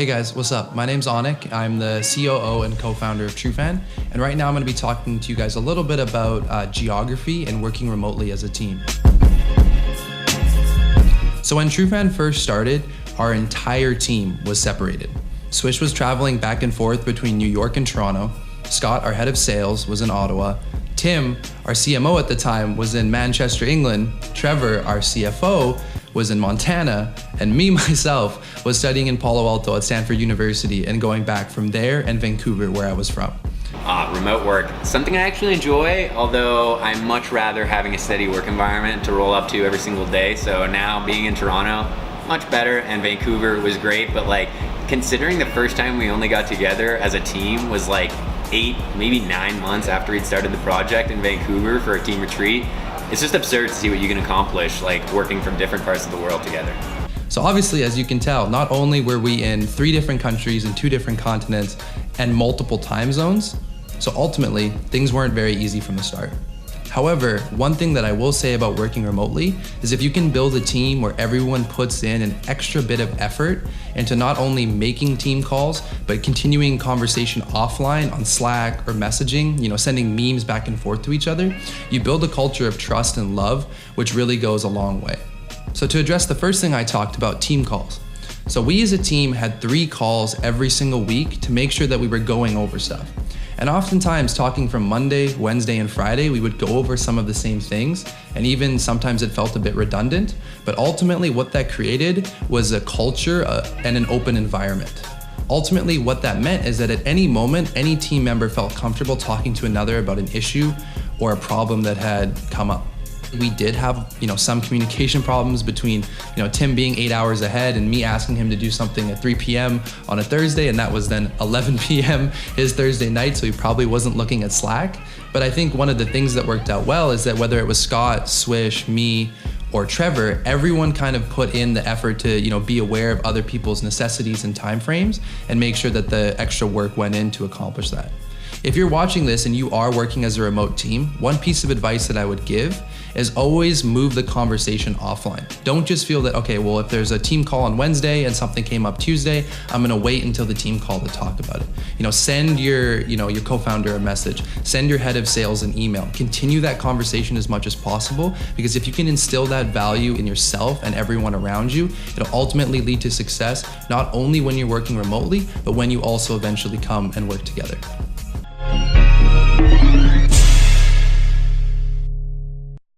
Hey guys, what's up? My name's Onik. I'm the COO and co-founder of Trufan, and right now I'm going to be talking to you guys a little bit about geography and working remotely as a team. So when Trufan first started, our entire team was separated. Swish was traveling back and forth between New York and Toronto. Scott, our head of sales, was in Ottawa. Tim, our CMO at the time, was in Manchester, England. Trevor, our CFO, was in Montana, and me, myself, was studying in Palo Alto at Stanford University and going back from there and Vancouver, where I was from. Remote work, something I actually enjoy, although I much rather having a steady work environment to roll up to every single day. So now being in Toronto, much better, and Vancouver was great, but considering the first time we only got together as a team was 8, maybe 9 months after we'd started the project in Vancouver for a team retreat, it's just absurd to see what you can accomplish working from different parts of the world together. So obviously, as you can tell, not only were we in 3 different countries and 2 different continents and multiple time zones, so ultimately, things weren't very easy from the start. However, one thing that I will say about working remotely is if you can build a team where everyone puts in an extra bit of effort into not only making team calls, but continuing conversation offline on Slack or messaging, sending memes back and forth to each other, you build a culture of trust and love, which really goes a long way. So to address the first thing I talked about, team calls. So we as a team had 3 calls every single week to make sure that we were going over stuff. And oftentimes talking from Monday, Wednesday, and Friday, we would go over some of the same things, and even sometimes it felt a bit redundant, but ultimately what that created was a culture and an open environment. Ultimately, what that meant is that at any moment, any team member felt comfortable talking to another about an issue or a problem that had come up. We did have, some communication problems between, Tim being 8 hours ahead and me asking him to do something at 3 p.m. on a Thursday, and that was then 11 p.m. his Thursday night, so he probably wasn't looking at Slack. But I think one of the things that worked out well is that whether it was Scott, Swish, me, or Trevor, everyone kind of put in the effort to, be aware of other people's necessities and timeframes and make sure that the extra work went in to accomplish that. If you're watching this and you are working as a remote team, one piece of advice that I would give is always move the conversation offline. Don't just feel that, okay, well, if there's a team call on Wednesday and something came up Tuesday, I'm gonna wait until the team call to talk about it. Send your co-founder a message, send your head of sales an email, continue that conversation as much as possible, because if you can instill that value in yourself and everyone around you, it'll ultimately lead to success, not only when you're working remotely, but when you also eventually come and work together.